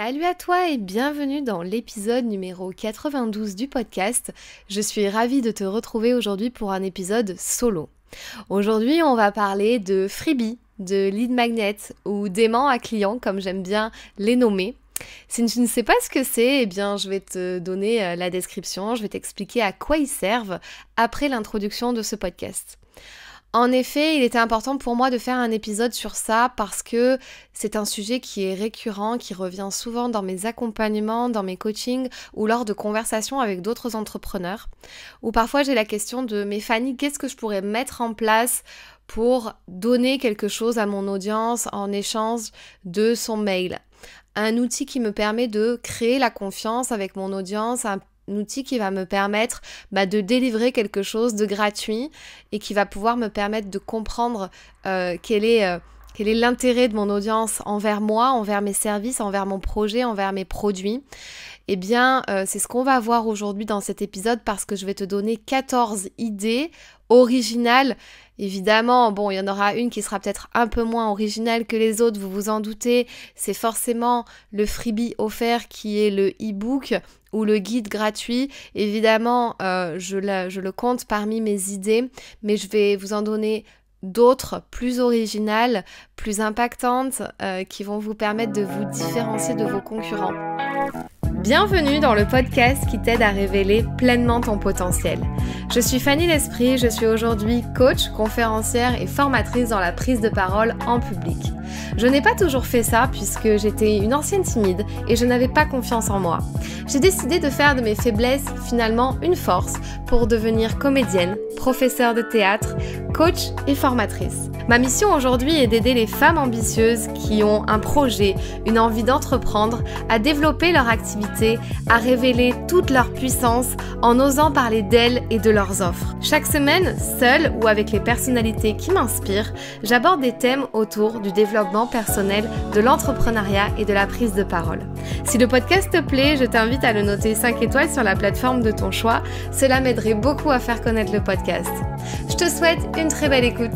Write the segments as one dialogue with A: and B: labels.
A: Salut à toi et bienvenue dans l'épisode numéro 92 du podcast. Je suis ravie de te retrouver aujourd'hui pour un épisode solo. Aujourd'hui, on va parler de freebie, de lead magnet ou d'aimant à client comme j'aime bien les nommer. Si tu ne sais pas ce que c'est, eh bien je vais te donner la description, je vais t'expliquer à quoi ils servent après l'introduction de ce podcast. En effet, il était important pour moi de faire un épisode sur ça parce que c'est un sujet qui est récurrent, qui revient souvent dans mes accompagnements, dans mes coachings ou lors de conversations avec d'autres entrepreneurs. Ou parfois j'ai la question de « Mais Fanny, qu'est-ce que je pourrais mettre en place pour donner quelque chose à mon audience en échange de son mail ?» Un outil qui me permet de créer la confiance avec mon audience, un outil qui va me permettre de délivrer quelque chose de gratuit et qui va pouvoir me permettre de comprendre quel est l'intérêt de mon audience envers moi, envers mes services, envers mon projet, envers mes produits. Eh bien, c'est ce qu'on va voir aujourd'hui dans cet épisode parce que je vais te donner 14 idées originales. Évidemment, il y en aura une qui sera peut-être un peu moins originale que les autres, vous vous en doutez. C'est forcément le freebie offert qui est le e-book ou le guide gratuit. Évidemment, je le compte parmi mes idées, mais je vais vous en donner d'autres plus originales, plus impactantes, qui vont vous permettre de vous différencier de vos concurrents. Bienvenue dans le podcast qui t'aide à révéler pleinement ton potentiel. Je suis Fanny L'Esprit, je suis aujourd'hui coach, conférencière et formatrice dans la prise de parole en public. Je n'ai pas toujours fait ça puisque j'étais une ancienne timide et je n'avais pas confiance en moi. J'ai décidé de faire de mes faiblesses finalement une force pour devenir comédienne, professeure de théâtre, coach et formatrice. Ma mission aujourd'hui est d'aider les femmes ambitieuses qui ont un projet, une envie d'entreprendre, à développer leur activité, à révéler toute leur puissance en osant parler d'elles et de leurs offres. Chaque semaine, seule ou avec les personnalités qui m'inspirent, j'aborde des thèmes autour du développement personnel, de l'entrepreneuriat et de la prise de parole. Si le podcast te plaît, je t'invite à le noter 5 étoiles sur la plateforme de ton choix. Cela m'aiderait beaucoup à faire connaître le podcast. Je te souhaite une très belle écoute.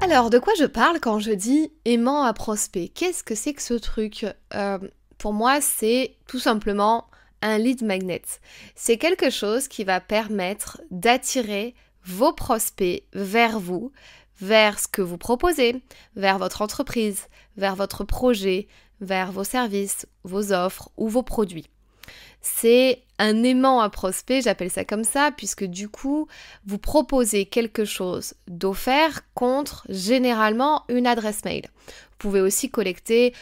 A: Alors, de quoi je parle quand je dis aimant à prospect ? Qu'est-ce que c'est que ce truc ? Pour moi, c'est tout simplement un lead magnet. C'est quelque chose qui va permettre d'attirer vos prospects vers vous, vers ce que vous proposez, vers votre entreprise, vers votre projet, vers vos services, vos offres ou vos produits. C'est un aimant à prospect, j'appelle ça comme ça, puisque du coup, vous proposez quelque chose d'offert contre généralement une adresse mail. Vous pouvez aussi collecter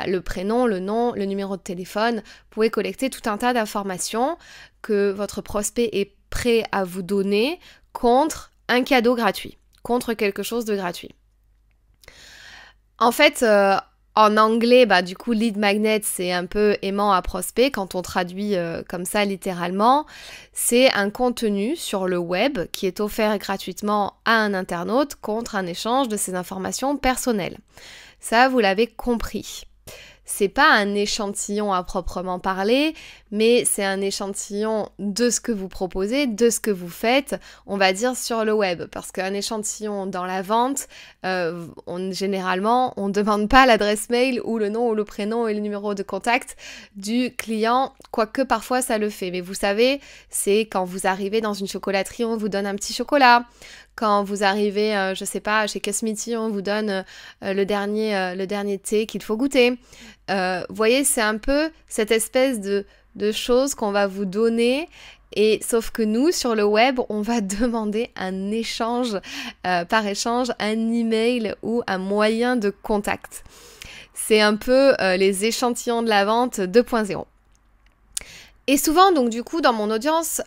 A: le prénom, le nom, le numéro de téléphone. Vous pouvez collecter tout un tas d'informations que votre prospect est prêt à vous donner contre un cadeau gratuit, contre quelque chose de gratuit. En fait, en anglais, du coup, lead magnet, c'est un peu aimant à prospect. Quand on traduit comme ça littéralement, c'est un contenu sur le web qui est offert gratuitement à un internaute contre un échange de ses informations personnelles. Ça, vous l'avez compris. C'est pas un échantillon à proprement parler, mais c'est un échantillon de ce que vous proposez, de ce que vous faites, on va dire sur le web. Parce qu'un échantillon dans la vente, généralement, on ne demande pas l'adresse mail ou le nom ou le prénom et le numéro de contact du client, quoique parfois ça le fait. Mais vous savez, c'est quand vous arrivez dans une chocolaterie, on vous donne un petit chocolat. Quand vous arrivez, chez Cosmiti, on vous donne le dernier thé qu'il faut goûter. Vous voyez, c'est un peu cette espèce de choses qu'on va vous donner. Et sauf que nous, sur le web, on va demander un échange, par échange, un email ou un moyen de contact. C'est un peu les échantillons de la vente 2.0. Et souvent, donc du coup, dans mon audience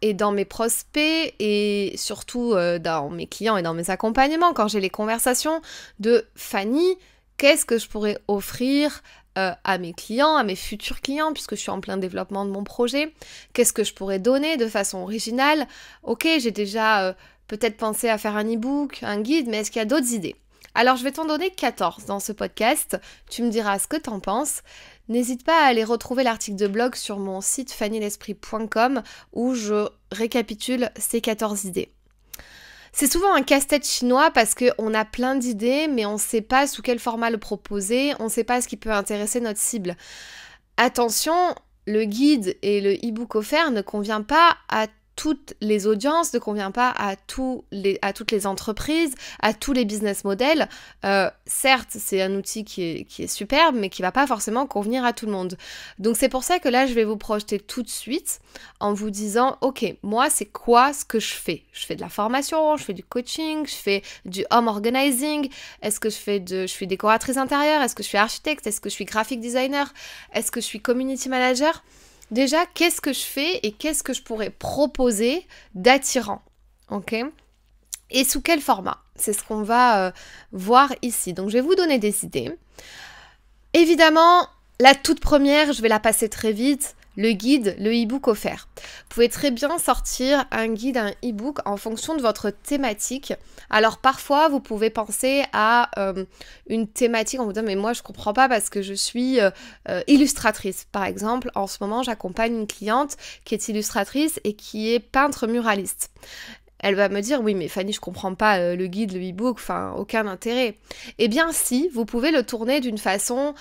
A: et dans mes prospects et surtout dans mes clients et dans mes accompagnements, quand j'ai les conversations de Fanny, qu'est-ce que je pourrais offrir à mes clients, à mes futurs clients, puisque je suis en plein développement de mon projet, qu'est-ce que je pourrais donner de façon originale ? Ok, j'ai déjà peut-être pensé à faire un e-book, un guide, mais est-ce qu'il y a d'autres idées ? Alors, je vais t'en donner 14 dans ce podcast. Tu me diras ce que t'en penses. N'hésite pas à aller retrouver l'article de blog sur mon site fannylesprit.com où je récapitule ces 14 idées. C'est souvent un casse-tête chinois parce qu'on a plein d'idées, mais on ne sait pas sous quel format le proposer, on ne sait pas ce qui peut intéresser notre cible. Attention, le guide et le e-book offert ne convient pas à toutes les audiences, ne convient pas à toutes les entreprises, à tous les business models. Certes, c'est un outil qui est superbe, mais qui ne va pas forcément convenir à tout le monde. Donc c'est pour ça que là, je vais vous projeter tout de suite en vous disant, ok, moi, c'est quoi ce que je fais? Je fais de la formation, je fais du coaching, je fais du home organizing. Est-ce que je suis décoratrice intérieure? Est-ce que je suis architecte? Est-ce que je suis graphic designer? Est-ce que je suis community manager? Déjà, qu'est-ce que je fais et qu'est-ce que je pourrais proposer d'attirant, ok? Et sous quel format? C'est ce qu'on va voir ici. Donc, je vais vous donner des idées. Évidemment, la toute première, je vais la passer très vite. Le guide, le e-book offert. Vous pouvez très bien sortir un guide, un e-book en fonction de votre thématique. Alors parfois, vous pouvez penser à une thématique en vous disant mais moi je comprends pas parce que je suis illustratrice. Par exemple, en ce moment, j'accompagne une cliente qui est illustratrice et qui est peintre muraliste. Elle va me dire, oui, mais Fanny, je comprends pas le guide, le e-book, enfin, aucun intérêt. Eh bien, si, vous pouvez le tourner d'une façon,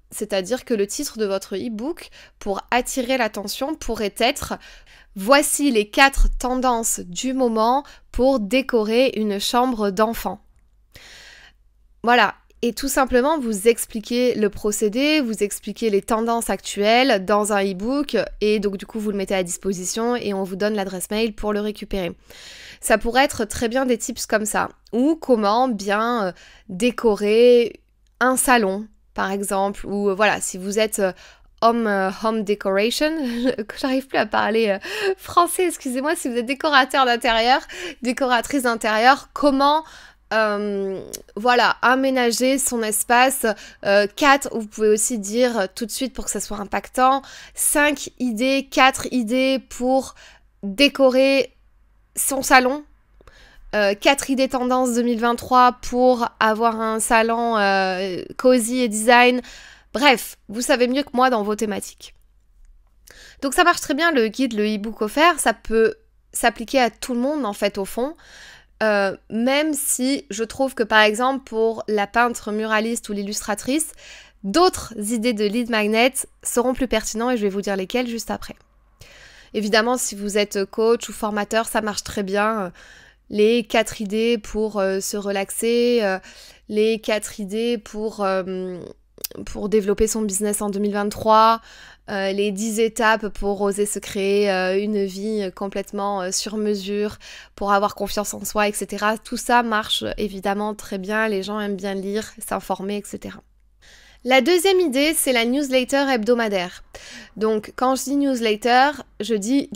A: c'est-à-dire que le titre de votre e-book, pour attirer l'attention, pourrait être « Voici les 4 tendances du moment pour décorer une chambre d'enfant ». Voilà. Et tout simplement, vous expliquez le procédé, vous expliquez les tendances actuelles dans un e-book et donc du coup, vous le mettez à disposition et on vous donne l'adresse mail pour le récupérer. Ça pourrait être très bien des tips comme ça. Ou comment bien décorer un salon, par exemple. Ou voilà, si vous êtes home decoration, j'arrive plus à parler français, excusez-moi, si vous êtes décorateur d'intérieur, décoratrice d'intérieur, comment... voilà, aménager son espace. 4, vous pouvez aussi dire tout de suite pour que ça soit impactant. 5 idées, 4 idées pour décorer son salon. 4 idées tendances 2023 pour avoir un salon cosy et design. Bref, vous savez mieux que moi dans vos thématiques. Donc ça marche très bien le guide, le e-book offert. Ça peut s'appliquer à tout le monde en fait au fond. Même si je trouve que par exemple pour la peintre muraliste ou l'illustratrice, d'autres idées de lead magnet seront plus pertinents et je vais vous dire lesquelles juste après. Évidemment, si vous êtes coach ou formateur, ça marche très bien. Les 4 idées pour se relaxer, les 4 idées pour développer son business en 2023, les 10 étapes pour oser se créer une vie complètement sur mesure, pour avoir confiance en soi, etc. Tout ça marche évidemment très bien, les gens aiment bien lire, s'informer, etc. La deuxième idée, c'est la newsletter hebdomadaire. Donc, quand je dis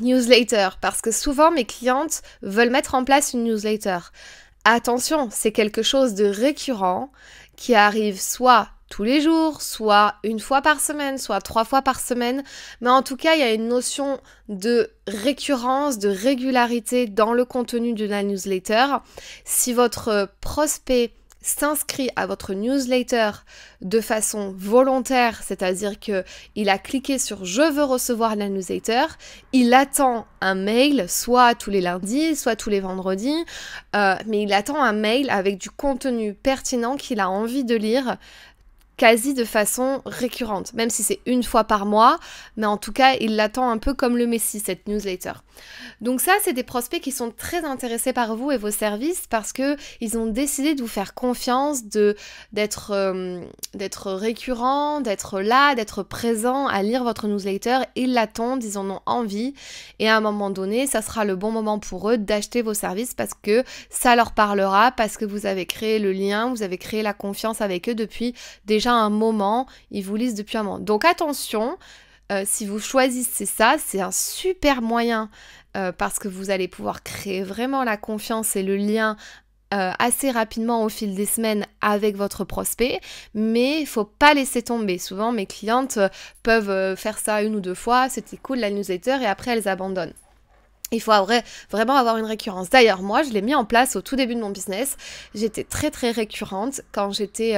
A: newsletter parce que souvent mes clientes veulent mettre en place une newsletter. Attention, c'est quelque chose de récurrent qui arrive soit tous les jours, soit une fois par semaine, soit 3 fois par semaine. Mais en tout cas, il y a une notion de récurrence, de régularité dans le contenu de la newsletter. Si votre prospect s'inscrit à votre newsletter de façon volontaire, c'est-à-dire qu'il a cliqué sur « Je veux recevoir la newsletter », il attend un mail, soit tous les lundis, soit tous les vendredis, mais il attend un mail avec du contenu pertinent qu'il a envie de lire quasi de façon récurrente, même si c'est une fois par mois, mais en tout cas, il l'attend un peu comme le Messie, cette newsletter. Donc ça, c'est des prospects qui sont très intéressés par vous et vos services parce que ils ont décidé de vous faire confiance, d'être récurrent, d'être là, d'être présent à lire votre newsletter. Ils l'attendent, ils en ont envie et à un moment donné, ça sera le bon moment pour eux d'acheter vos services parce que ça leur parlera, parce que vous avez créé le lien, vous avez créé la confiance avec eux depuis déjà un moment, ils vous lisent depuis un moment. Donc attention, si vous choisissez ça, c'est un super moyen parce que vous allez pouvoir créer vraiment la confiance et le lien assez rapidement au fil des semaines avec votre prospect, mais il faut pas laisser tomber. Souvent, mes clientes peuvent faire ça 1 ou 2 fois, c'était cool la newsletter et après elles abandonnent. Il faut vraiment avoir une récurrence. D'ailleurs, moi, je l'ai mis en place au tout début de mon business. J'étais très très récurrente quand j'étais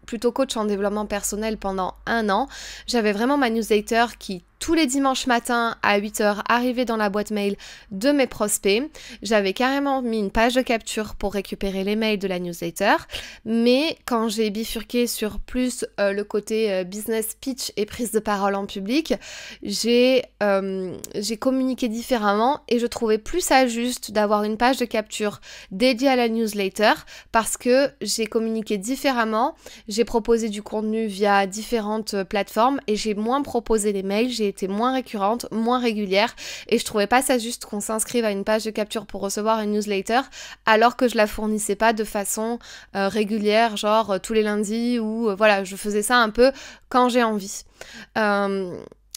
A: plutôt coach en développement personnel pendant 1 an. J'avais vraiment ma newsletter qui tous les dimanches matins à 8h arriver dans la boîte mail de mes prospects. J'avais carrément mis une page de capture pour récupérer les mails de la newsletter, mais quand j'ai bifurqué sur plus le côté business pitch et prise de parole en public, j'ai communiqué différemment et je trouvais plus ça juste d'avoir une page de capture dédiée à la newsletter parce que j'ai communiqué différemment, j'ai proposé du contenu via différentes plateformes et j'ai moins proposé les mails, j'ai été moins récurrente, moins régulière et je trouvais pas ça juste qu'on s'inscrive à une page de capture pour recevoir une newsletter alors que je la fournissais pas de façon régulière, genre tous les lundis ou voilà, je faisais ça un peu quand j'ai envie.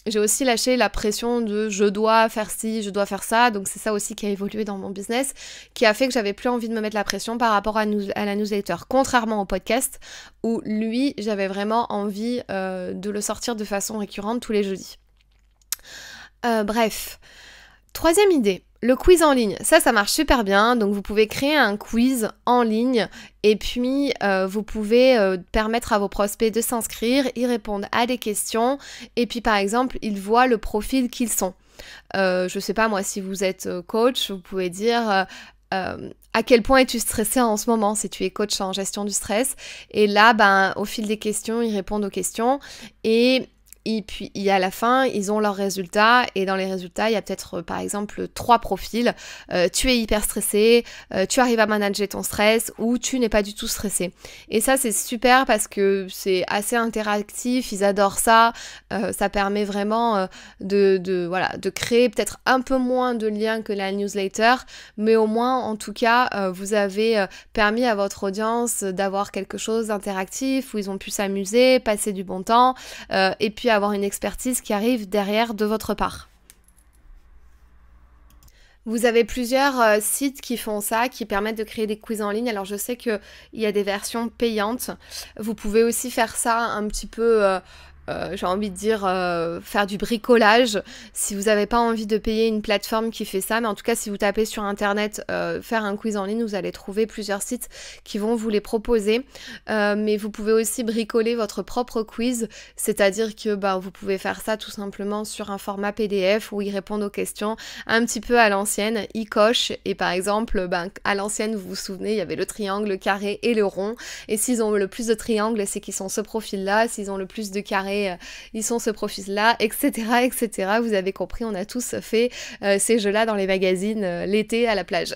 A: J'ai aussi lâché la pression de je dois faire ci, je dois faire ça, donc c'est ça aussi qui a évolué dans mon business, qui a fait que j'avais plus envie de me mettre la pression par rapport à la newsletter, contrairement au podcast où lui j'avais vraiment envie de le sortir de façon récurrente tous les jeudis. Bref, troisième idée. Le quiz en ligne, ça marche super bien, donc vous pouvez créer un quiz en ligne et puis vous pouvez permettre à vos prospects de s'inscrire, ils répondent à des questions et puis par exemple ils voient le profil qu'ils sont. Je sais pas moi, si vous êtes coach, vous pouvez dire à quel point es-tu stressé en ce moment si tu es coach en gestion du stress et là au fil des questions ils répondent aux questions et puis à la fin, ils ont leurs résultats et dans les résultats, il y a peut-être par exemple 3 profils. Tu es hyper stressé, tu arrives à manager ton stress ou tu n'es pas du tout stressé. Et ça, c'est super parce que c'est assez interactif, ils adorent ça. Ça permet vraiment de créer peut-être un peu moins de liens que la newsletter, mais au moins, en tout cas, vous avez permis à votre audience d'avoir quelque chose d'interactif où ils ont pu s'amuser, passer du bon temps et puis avoir une expertise qui arrive derrière de votre part. Vous avez plusieurs sites qui font ça, qui permettent de créer des quiz en ligne. Alors je sais qu'il y a des versions payantes. Vous pouvez aussi faire ça un petit peu... j'ai envie de dire faire du bricolage si vous n'avez pas envie de payer une plateforme qui fait ça, mais en tout cas si vous tapez sur internet faire un quiz en ligne, vous allez trouver plusieurs sites qui vont vous les proposer, mais vous pouvez aussi bricoler votre propre quiz, c'est-à-dire que vous pouvez faire ça tout simplement sur un format PDF où ils répondent aux questions un petit peu à l'ancienne, ils cochent et par exemple à l'ancienne vous vous souvenez il y avait le triangle, le carré et le rond et s'ils ont le plus de triangles c'est qu'ils sont ce profil là, s'ils ont le plus de carrés ils sont ce profil-là, etc., etc. Vous avez compris, on a tous fait ces jeux-là dans les magazines l'été à la plage.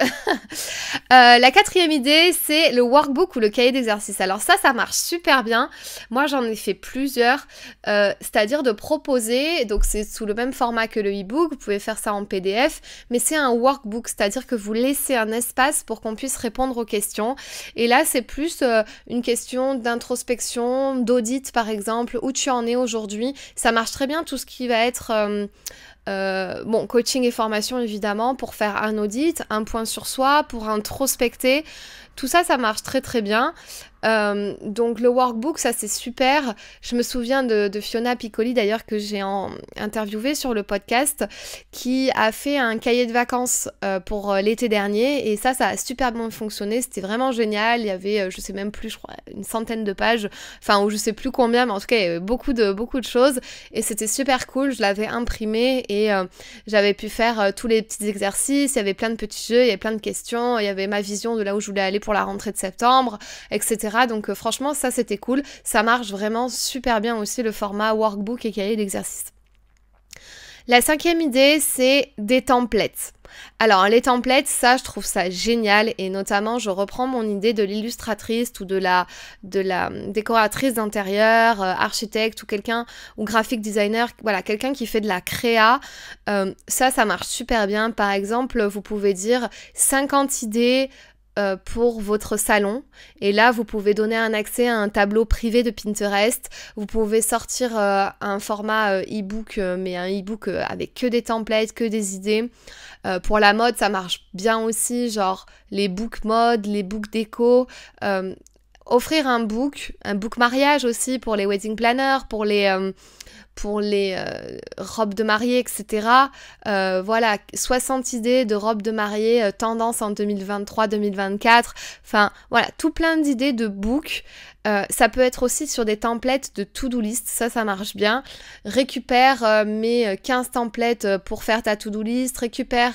A: La 4e idée, c'est le workbook ou le cahier d'exercice. Alors ça marche super bien. Moi, j'en ai fait plusieurs, c'est-à-dire de proposer, donc c'est sous le même format que le e-book, vous pouvez faire ça en PDF, mais c'est un workbook, c'est-à-dire que vous laissez un espace pour qu'on puisse répondre aux questions. Et là, c'est plus une question d'introspection, d'audit par exemple, où tu en es aujourd'hui. Ça marche très bien tout ce qui va être coaching et formation évidemment pour faire un audit, un point sur soi, pour introspecter. Tout ça, ça marche très très bien. Donc le workbook, ça c'est super. Je me souviens de Fiona Piccoli d'ailleurs que j'ai interviewé sur le podcast qui a fait un cahier de vacances pour l'été dernier et ça a super bien fonctionné, c'était vraiment génial. Il y avait, je sais même plus, je crois, une centaine de pages, ou je sais plus combien, mais en tout cas il y avait beaucoup de choses et c'était super cool. Je l'avais imprimé et j'avais pu faire tous les petits exercices, il y avait plein de petits jeux, il y avait plein de questions, il y avait ma vision de là où je voulais aller pour la rentrée de septembre, etc. Donc franchement ça c'était cool, ça marche vraiment super bien aussi le format workbook et cahier d'exercice. La 5e idée c'est des templates. Alors les templates, ça je trouve ça génial et notamment je reprends mon idée de l'illustratrice ou de la décoratrice d'intérieur, architecte ou quelqu'un ou graphic designer, voilà, quelqu'un qui fait de la créa, ça marche super bien. Par exemple vous pouvez dire 50 idées pour votre salon et là vous pouvez donner un accès à un tableau privé de Pinterest, vous pouvez sortir un format e-book mais un e-book avec que des templates, que des idées. Pour la mode ça marche bien aussi, genre les books mode, les books déco, offrir un book mariage aussi pour les wedding planners, pour les robes de mariée, etc. Voilà, 60 idées de robes de mariée, tendance en 2023-2024. Enfin, voilà, tout plein d'idées de book. Ça peut être aussi sur des templates de to-do list, ça marche bien. Récupère mes 15 templates pour faire ta to-do list, récupère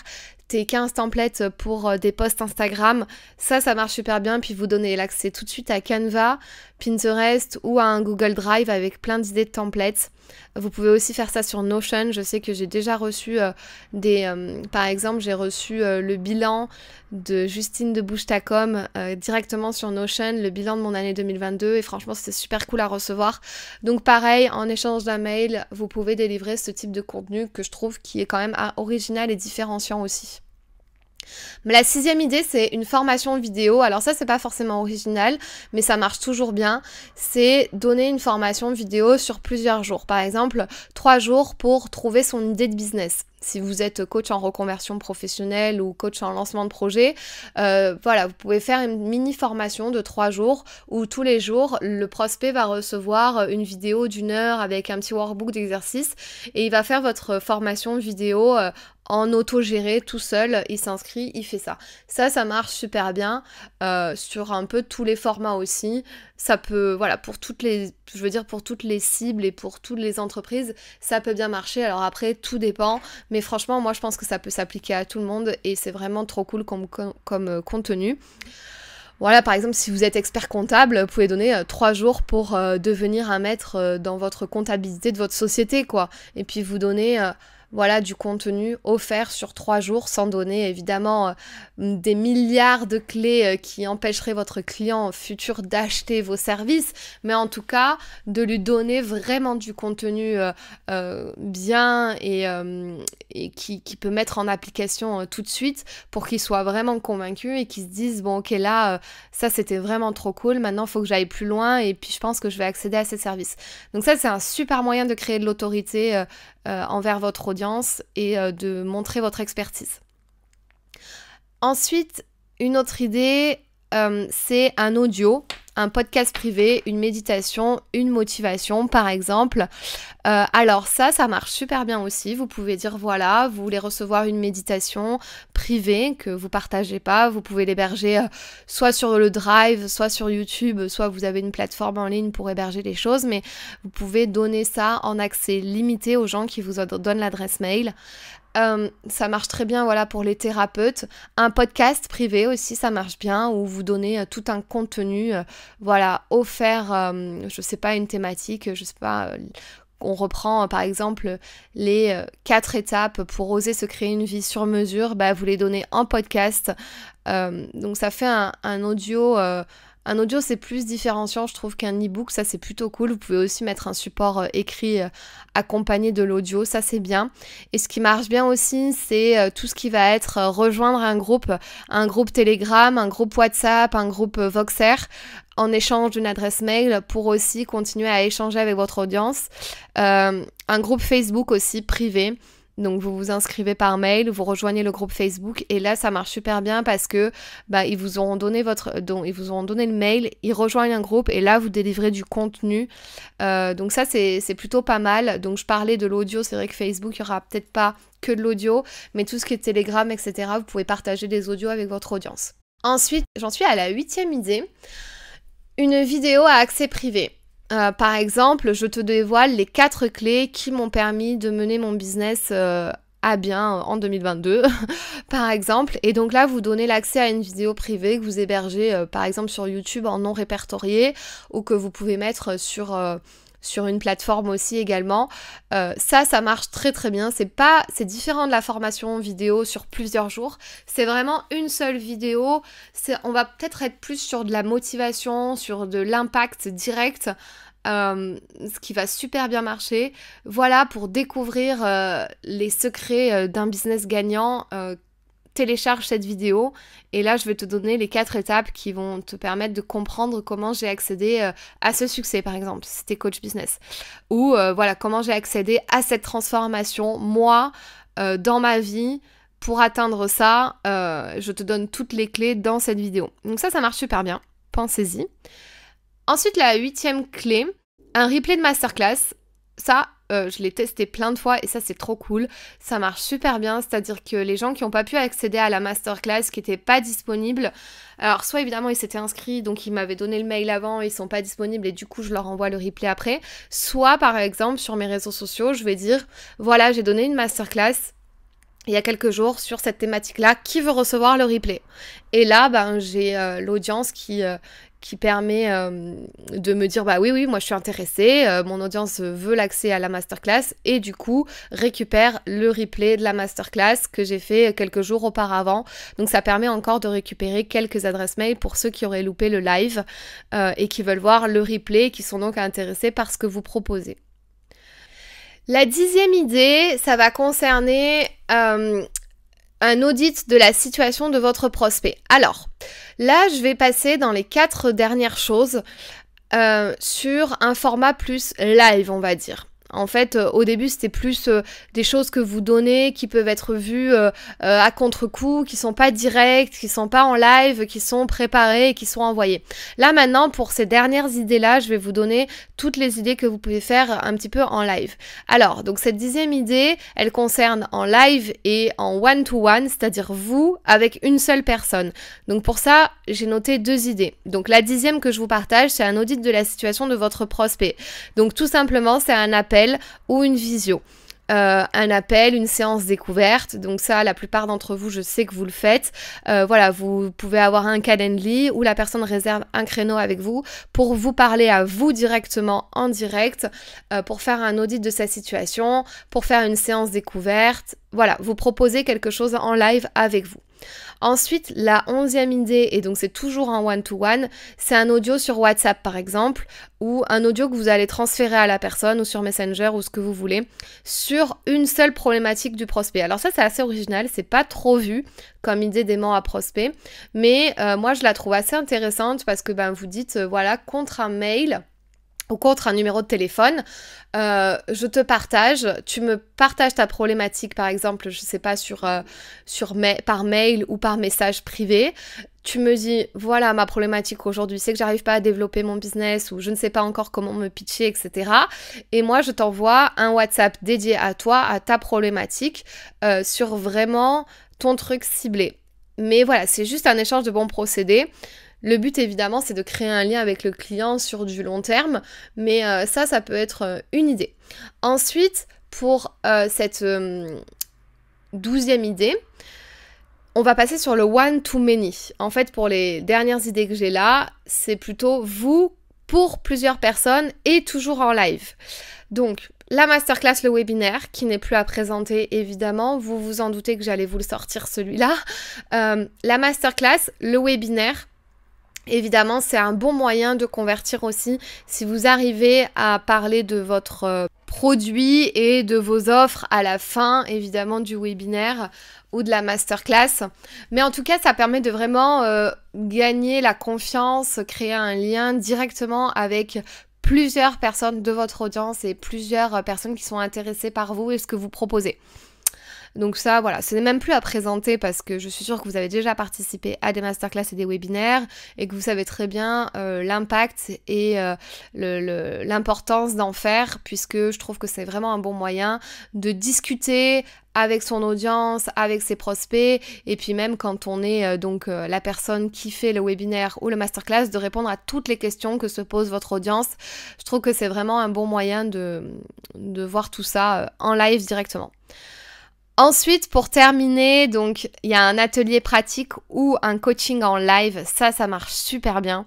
A: tes 15 templates pour des posts Instagram, ça marche super bien, puis vous donnez l'accès tout de suite à Canva, Pinterest ou à un Google Drive avec plein d'idées de templates. Vous pouvez aussi faire ça sur Notion, je sais que j'ai déjà reçu par exemple, j'ai reçu le bilan de Justine de Bouche-ta-com directement sur Notion, le bilan de mon année 2022, et franchement c'était super cool à recevoir. Donc pareil, en échange d'un mail, vous pouvez délivrer ce type de contenu que je trouve qui est quand même original et différenciant aussi. Mais la 6e idée, c'est une formation vidéo. Alors ça, c'est pas forcément original, mais ça marche toujours bien. C'est donner une formation vidéo sur plusieurs jours. Par exemple, 3 jours pour trouver son idée de business. Si vous êtes coach en reconversion professionnelle ou coach en lancement de projet, voilà, vous pouvez faire une mini formation de 3 jours où tous les jours, le prospect va recevoir une vidéo d'1 heure avec un petit workbook d'exercice et il va faire votre formation vidéo en autogéré tout seul, il s'inscrit, il fait ça. Ça marche super bien sur un peu tous les formats aussi. Ça peut, voilà, pour toutes les cibles et pour toutes les entreprises, ça peut bien marcher. Alors après, tout dépend, mais franchement, moi je pense que ça peut s'appliquer à tout le monde et c'est vraiment trop cool comme contenu. Voilà, par exemple, si vous êtes expert comptable, vous pouvez donner 3 jours pour devenir un maître dans votre comptabilité de votre société, quoi. Et puis vous donnez voilà, du contenu offert sur 3 jours sans donner évidemment des milliards de clés qui empêcheraient votre client futur d'acheter vos services, mais en tout cas de lui donner vraiment du contenu bien et qui peut mettre en application tout de suite pour qu'il soit vraiment convaincu et qu'il se dise bon ok là ça c'était vraiment trop cool, maintenant il faut que j'aille plus loin et puis je pense que je vais accéder à ces services. Donc ça c'est un super moyen de créer de l'autorité envers votre audience et de montrer votre expertise. Ensuite, une autre idée, c'est un audio, un podcast privé, une méditation, une motivation par exemple. Alors ça marche super bien aussi. Vous pouvez dire voilà, vous voulez recevoir une méditation privée que vous partagez pas, vous pouvez l'héberger soit sur le Drive, soit sur YouTube, soit vous avez une plateforme en ligne pour héberger les choses, mais vous pouvez donner ça en accès limité aux gens qui vous donnent l'adresse mail. Ça marche très bien voilà pour les thérapeutes. Un podcast privé aussi ça marche bien où vous donnez tout un contenu voilà offert, je sais pas, une thématique, je sais pas, on reprend par exemple les 4 étapes pour oser se créer une vie sur mesure, bah vous les donnez en podcast, donc ça fait un audio. Un audio, c'est plus différenciant, je trouve, qu'un e-book. Ça, c'est plutôt cool. Vous pouvez aussi mettre un support écrit accompagné de l'audio. Ça, c'est bien. Et ce qui marche bien aussi, c'est tout ce qui va être rejoindre un groupe Telegram, un groupe WhatsApp, un groupe Voxer, en échange d'une adresse mail pour aussi continuer à échanger avec votre audience. Un groupe Facebook aussi privé. Donc vous vous inscrivez par mail, vous rejoignez le groupe Facebook et là ça marche super bien parce que ils vous auront donné le mail, ils rejoignent un groupe et là vous délivrez du contenu. Donc ça c'est plutôt pas mal. Donc je parlais de l'audio, c'est vrai que Facebook il y aura peut-être pas que de l'audio, mais tout ce qui est Telegram, etc. vous pouvez partager des audios avec votre audience. Ensuite, j'en suis à la 8e idée, une vidéo à accès privé. Par exemple, je te dévoile les 4 clés qui m'ont permis de mener mon business à bien en 2022, par exemple. Et donc là, vous donnez l'accès à une vidéo privée que vous hébergez, par exemple, sur YouTube en non répertorié ou que vous pouvez mettre sur une plateforme aussi également. Ça marche très très bien. C'est différent de la formation vidéo sur plusieurs jours. C'est vraiment une seule vidéo. On va peut-être être plus sur de la motivation, sur de l'impact direct, ce qui va super bien marcher. Voilà, pour découvrir les secrets d'un business gagnant, télécharge cette vidéo et là je vais te donner les 4 étapes qui vont te permettre de comprendre comment j'ai accédé à ce succès, par exemple si t'es coach business, ou voilà comment j'ai accédé à cette transformation moi dans ma vie. Pour atteindre ça, je te donne toutes les clés dans cette vidéo. Donc ça marche super bien, pensez-y. Ensuite, la 8e clé, un replay de masterclass. Ça, je l'ai testé plein de fois et ça c'est trop cool, ça marche super bien, c'est-à-dire que les gens qui n'ont pas pu accéder à la masterclass, qui n'étaient pas disponibles, alors soit évidemment ils s'étaient inscrits, donc ils m'avaient donné le mail avant, ils sont pas disponibles et du coup je leur envoie le replay après, soit par exemple sur mes réseaux sociaux, je vais dire, voilà j'ai donné une masterclass il y a quelques jours sur cette thématique-là, qui veut recevoir le replay? Et là, j'ai l'audience qui permet de me dire bah oui, moi je suis intéressée, mon audience veut l'accès à la masterclass et du coup récupère le replay de la masterclass que j'ai fait quelques jours auparavant. Donc ça permet encore de récupérer quelques adresses mail pour ceux qui auraient loupé le live et qui veulent voir le replay, qui sont donc intéressés par ce que vous proposez. La 10e idée, ça va concerner un audit de la situation de votre prospect. Alors, là, je vais passer dans les 4 dernières choses sur un format plus live, on va dire. En fait, au début, c'était plus des choses que vous donnez qui peuvent être vues à contre-coup, qui sont pas directes, qui sont pas en live, qui sont préparées et qui sont envoyées. Là, maintenant, pour ces dernières idées-là, je vais vous donner toutes les idées que vous pouvez faire un petit peu en live. Alors, donc cette 10e idée, elle concerne en live et en one-to-one, c'est-à-dire vous avec une seule personne. Donc pour ça, j'ai noté 2 idées. Donc la 10e que je vous partage, c'est un audit de la situation de votre prospect. Donc tout simplement, c'est un appel ou une visio. Un appel, une séance découverte, donc ça la plupart d'entre vous je sais que vous le faites, voilà, vous pouvez avoir un Calendly où la personne réserve un créneau avec vous pour vous parler à vous directement en direct, pour faire un audit de sa situation, pour faire une séance découverte, voilà, vous proposez quelque chose en live avec vous. Ensuite, la 11e idée, et donc c'est toujours en one-to-one, c'est un audio sur WhatsApp par exemple, ou un audio que vous allez transférer à la personne ou sur Messenger ou ce que vous voulez, sur une seule problématique du prospect. Alors ça c'est assez original, c'est pas trop vu comme idée d'aimant à prospect, mais moi je la trouve assez intéressante parce que vous dites voilà, contre un mail ou contre un numéro de téléphone, je te partage, tu me partages ta problématique par exemple, je sais pas, par mail ou par message privé, tu me dis voilà ma problématique aujourd'hui c'est que j'arrive pas à développer mon business ou je ne sais pas encore comment me pitcher, etc. Et moi je t'envoie un WhatsApp dédié à toi, à ta problématique, sur vraiment ton truc ciblé. Mais voilà, c'est juste un échange de bons procédés. Le but évidemment c'est de créer un lien avec le client sur du long terme, mais ça peut être une idée. Ensuite, pour cette 12e idée, on va passer sur le one-to-many. En fait, pour les dernières idées que j'ai là, c'est plutôt vous pour plusieurs personnes et toujours en live. Donc, la masterclass, le webinaire, qui n'est plus à présenter évidemment, vous vous en doutez que j'allais vous le sortir celui-là. La masterclass, le webinaire, évidemment, c'est un bon moyen de convertir aussi si vous arrivez à parler de votre produit et de vos offres à la fin, évidemment, du webinaire ou de la masterclass. Mais en tout cas, ça permet de vraiment gagner la confiance, créer un lien directement avec plusieurs personnes de votre audience et plusieurs personnes qui sont intéressées par vous et ce que vous proposez. Donc ça, voilà, ce n'est même plus à présenter parce que je suis sûre que vous avez déjà participé à des masterclass et des webinaires et que vous savez très bien l'impact et l'importance d'en faire, puisque je trouve que c'est vraiment un bon moyen de discuter avec son audience, avec ses prospects, et puis même quand on est la personne qui fait le webinaire ou le masterclass, de répondre à toutes les questions que se pose votre audience. Je trouve que c'est vraiment un bon moyen de voir tout ça en live directement. Ensuite, pour terminer, donc il y a un atelier pratique ou un coaching en live, ça marche super bien.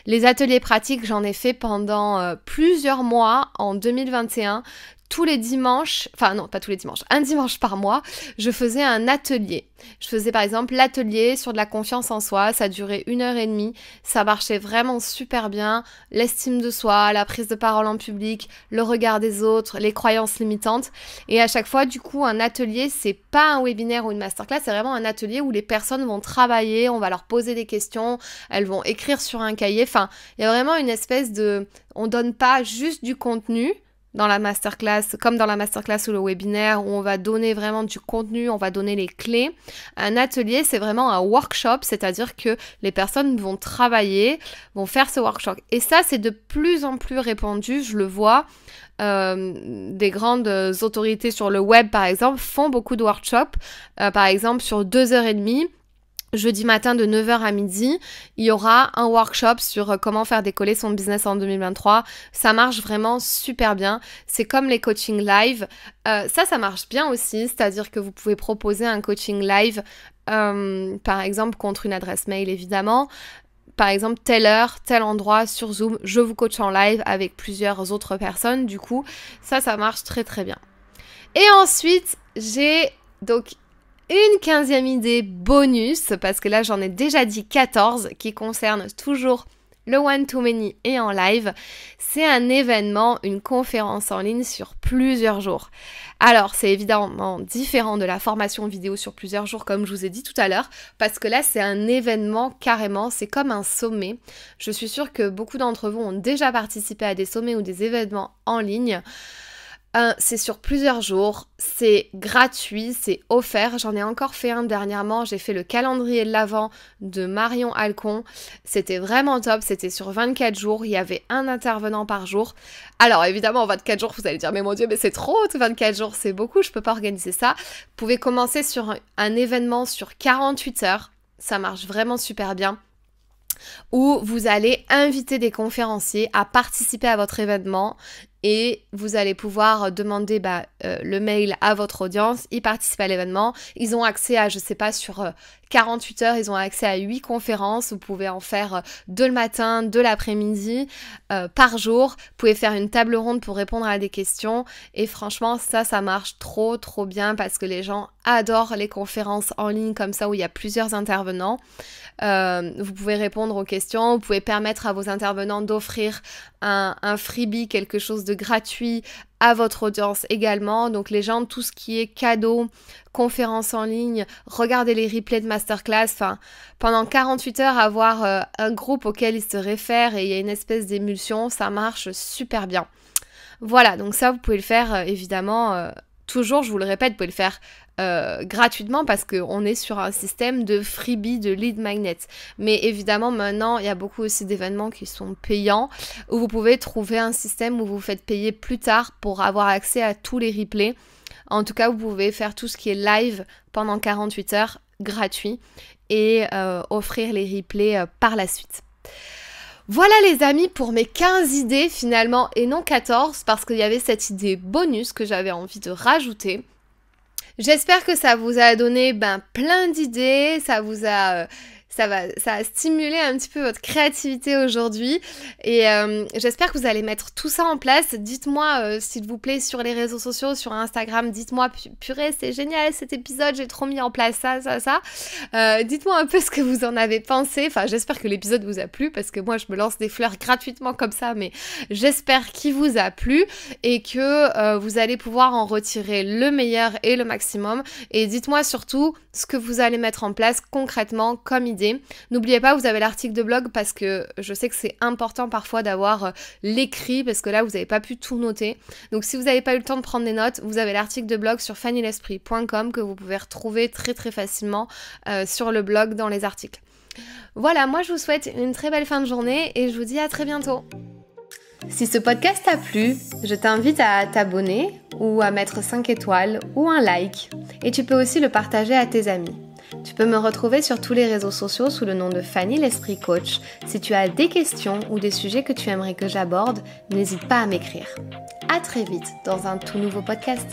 A: Les ateliers pratiques, j'en ai fait pendant plusieurs mois en 2021. Tous les dimanches, enfin non, pas tous les dimanches, un dimanche par mois, je faisais un atelier. Je faisais par exemple l'atelier sur de la confiance en soi, ça durait 1h30, ça marchait vraiment super bien, l'estime de soi, la prise de parole en public, le regard des autres, les croyances limitantes. Et à chaque fois, du coup, un atelier, c'est pas un webinaire ou une masterclass, c'est vraiment un atelier où les personnes vont travailler, on va leur poser des questions, elles vont écrire sur un cahier, enfin, il y a vraiment une espèce de... On donne pas juste du contenu. dans la masterclass, comme dans la masterclass ou le webinaire, où on va donner vraiment du contenu, on va donner les clés. Un atelier, c'est vraiment un workshop, c'est-à-dire que les personnes vont travailler, vont faire ce workshop. Et ça, c'est de plus en plus répandu, je le vois. Des grandes autorités sur le web, par exemple, font beaucoup de workshops. Par exemple, sur 2h30, jeudi matin de 9h à midi, il y aura un workshop sur comment faire décoller son business en 2023. Ça marche vraiment super bien. C'est comme les coachings live. Ça marche bien aussi, c'est-à-dire que vous pouvez proposer un coaching live, par exemple, contre une adresse mail, évidemment. Par exemple, telle heure, tel endroit sur Zoom, je vous coach en live avec plusieurs autres personnes. Du coup, ça marche très très bien. Et ensuite, j'ai donc une 15e idée bonus, parce que là j'en ai déjà dit 14, qui concerne toujours le one-to-many et en live. C'est un événement, une conférence en ligne sur plusieurs jours. Alors c'est évidemment différent de la formation vidéo sur plusieurs jours comme je vous ai dit tout à l'heure, parce que là c'est un événement carrément, c'est comme un sommet. Je suis sûre que beaucoup d'entre vous ont déjà participé à des sommets ou des événements en ligne. C'est sur plusieurs jours, c'est gratuit, c'est offert. J'en ai encore fait un dernièrement, j'ai fait le calendrier de l'Avent de Marion Alcon. C'était vraiment top, c'était sur 24 jours, il y avait un intervenant par jour. Alors évidemment en 24 jours, vous allez dire mais mon Dieu, mais c'est trop, 24 jours c'est beaucoup, je peux pas organiser ça. Vous pouvez commencer sur un événement sur 48 heures, ça marche vraiment super bien, où vous allez inviter des conférenciers à participer à votre événement et vous allez pouvoir demander le mail à votre audience, ils participent à l'événement, ils ont accès à, je sais pas, sur 48 heures, ils ont accès à 8 conférences, vous pouvez en faire 2 le matin, 2 l'après-midi, par jour, vous pouvez faire une table ronde pour répondre à des questions et franchement ça marche trop bien parce que les gens adorent les conférences en ligne comme ça où il y a plusieurs intervenants. Vous pouvez répondre aux questions, vous pouvez permettre à vos intervenants d'offrir un freebie, quelque chose de gratuit à votre audience également. Donc les gens, tout ce qui est cadeau, conférences en ligne, regardez les replays de masterclass, pendant 48 heures avoir un groupe auquel ils se réfèrent et il y a une espèce d'émulsion, ça marche super bien. Voilà, donc ça vous pouvez le faire évidemment, toujours je vous le répète, vous pouvez le faire gratuitement parce qu'on est sur un système de freebie, de lead magnet. Mais évidemment maintenant il y a beaucoup aussi d'événements qui sont payants où vous pouvez trouver un système où vous faites payer plus tard pour avoir accès à tous les replays. En tout cas vous pouvez faire tout ce qui est live pendant 48 heures gratuit et offrir les replays par la suite. Voilà les amis pour mes 15 idées finalement et non 14 parce qu'il y avait cette idée bonus que j'avais envie de rajouter. J'espère que ça vous a donné plein d'idées, ça a stimulé un petit peu votre créativité aujourd'hui et j'espère que vous allez mettre tout ça en place. Dites-moi s'il vous plaît sur les réseaux sociaux, sur Instagram, dites-moi purée c'est génial cet épisode, j'ai trop mis en place ça. Dites-moi un peu ce que vous en avez pensé, enfin j'espère que l'épisode vous a plu parce que moi je me lance des fleurs gratuitement comme ça mais j'espère qu'il vous a plu et que vous allez pouvoir en retirer le meilleur et le maximum et dites-moi surtout ce que vous allez mettre en place concrètement comme idée. N'oubliez pas, vous avez l'article de blog parce que je sais que c'est important parfois d'avoir l'écrit parce que là vous n'avez pas pu tout noter. Donc si vous n'avez pas eu le temps de prendre des notes, vous avez l'article de blog sur fannylesprit.com que vous pouvez retrouver très facilement sur le blog dans les articles. Voilà, moi je vous souhaite une très belle fin de journée et je vous dis à très bientôt. Si ce podcast t'a plu, je t'invite à t'abonner ou à mettre 5 étoiles ou un like et tu peux aussi le partager à tes amis. Tu peux me retrouver sur tous les réseaux sociaux sous le nom de Fanny l'Esprit Coach. Si tu as des questions ou des sujets que tu aimerais que j'aborde, n'hésite pas à m'écrire. À très vite dans un tout nouveau podcast.